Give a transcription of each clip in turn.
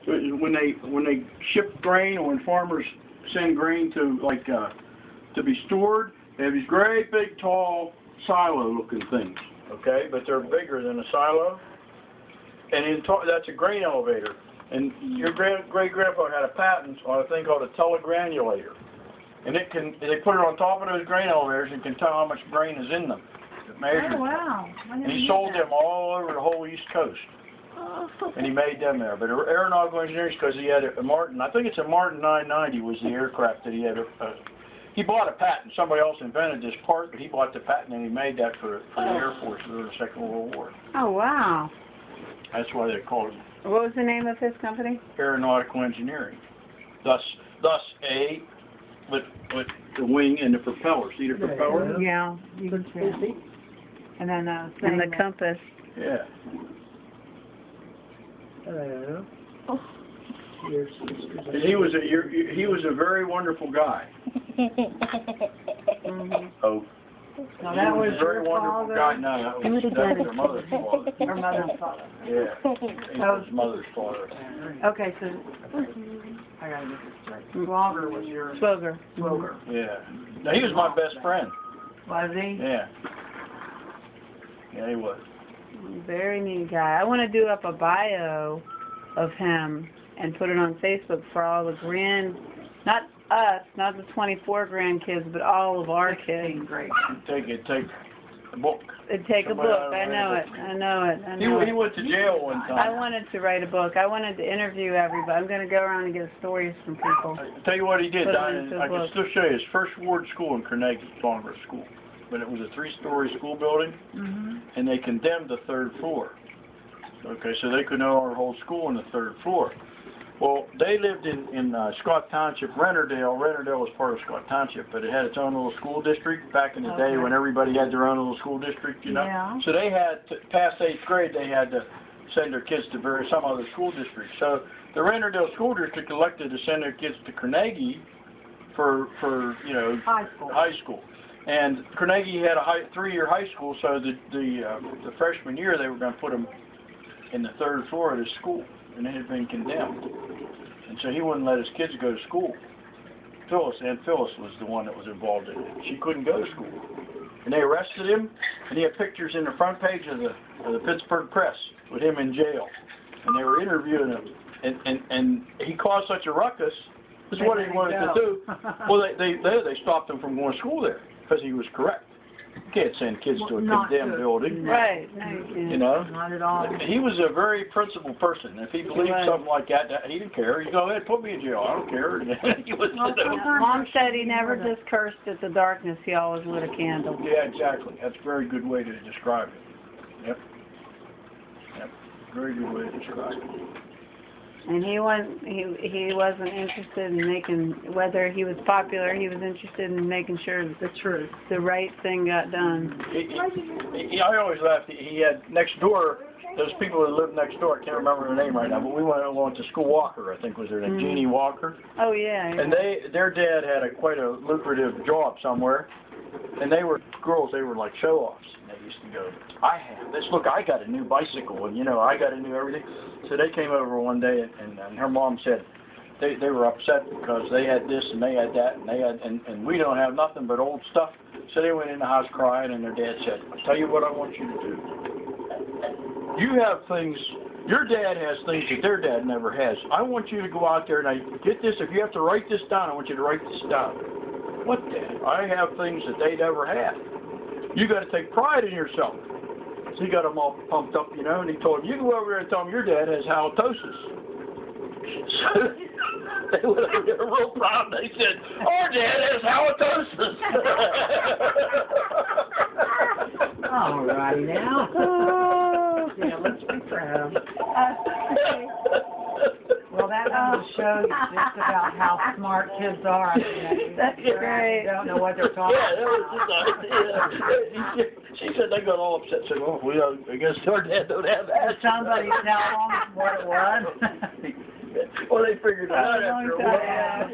when they ship grain, or when farmers send grain to to be stored, they have these great big tall silo-looking things. Okay, but they're bigger than a silo, and that's a grain elevator. And your great-grandpa had a patent on a thing called a telegranulator, and they put it on top of those grain elevators and can tell how much grain is in them. It measures. Oh, wow. And he sold them all over the whole East Coast. And he made them there. But Aeronautical Engineering, because he had a Martin, I think it's a Martin 990 was the aircraft that he had. He bought a patent. Somebody else invented this part, but he bought the patent and he made that for the Air Force during the Second World War. Oh, wow. That's why they called it. What was the name of his company? Aeronautical Engineering. Thus A with the wing and the propeller. See the propeller? Yeah. You can see. And then and the compass. Yeah. Hello. And he was a very wonderful guy. Oh. No, that was a very wonderful guy. No, that was their mother's father. Her mother's father. Yeah. That was mother's father. Okay, so I gotta get this straight. Swogger was your Swogger. Yeah. Now, he was my best friend. Was he? Yeah. Yeah, he was. Very neat guy. I want to do up a bio of him and put it on Facebook for all the not us, not the 24 grandkids, but all of our kids. Great. Take a book. Take a book. I know it. He went to jail one time. I wanted to write a book. I wanted to interview everybody. I'm going to go around and get stories from people. I'll tell you what he did, Diane. I can still show you his first ward school in Carnegie, Farnborough School. But it was a 3-story school building, and they condemned the 3rd floor. Okay, so they could no longer hold school on the 3rd floor. Well, they lived in Scott Township, Renterdale. Renterdale was part of Scott Township, but it had its own little school district back in the day when everybody had their own little school district, you know. Yeah. So they had, past 8th grade, they had to send their kids to some other school district. So the Renterdale School District elected to send their kids to Carnegie for high school. And Carnegie had a 3-year high school, so the freshman year they were going to put them in the 3rd floor of the school, and it had been condemned. And so he wouldn't let his kids go to school. Phyllis was the one that was involved in it. She couldn't go to school. And they arrested him, and he had pictures in the front page of the Pittsburgh Press with him in jail. And they were interviewing him, and he caused such a ruckus. This is what he wanted to do. Well, they stopped him from going to school there because he was correct. You can't send kids to a condemned building. Right. No, you can't. You know? Not at all. He was a very principled person. If he believed something like that, he didn't care. He'd go ahead, put me in jail. I don't care. Mom said he never just cursed at the darkness. He always lit a candle. Yeah, exactly. That's a very good way to describe it. Yep. Very good way to describe it. And he wasn't interested in making, whether he was popular, he was interested in making sure that the right thing got done. I always laughed. He had next door, those people that lived next door, I can't remember their name right now, but we went along to school. Walker, I think was their name, Jeannie Walker. Oh, yeah. And their dad had quite a lucrative job somewhere, and they were girls, they were like show-offs. They used to go, I have this, look, I got a new bicycle, and I got a new everything. So they came over one day, and her mom said they were upset because they had this and they had that, and we don't have nothing but old stuff. So they went in the house crying, and their dad said, I'll tell you what I want you to do. You have things, your dad has things that their dad never has. I want you to go out there, and I get this, if you have to write this down, I want you to write this down. What, Dad? I have things that they never had. You got to take pride in yourself. So he got them all pumped up, and he told him, you go over there and tell him your dad has halitosis. So they went over there real proud, and they said, our dad has halitosis. All righty now. Yeah, let's be proud. Well, that goes to show you just about how smart kids are. That's great. They don't know what they're talking about. Yeah, that was his idea. She said they got all upset, said, well, I guess our dad don't have that. Did somebody tell them what it was? Well, they figured it out after a while.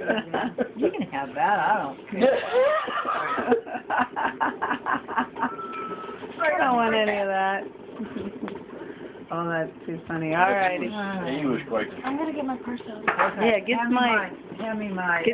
You can have that, I don't care. I don't want any of that. Oh, that's too funny. All righty. He was quite. I'm gonna get my purse out. Okay. Yeah, get Hand me my- mine. Hand me my.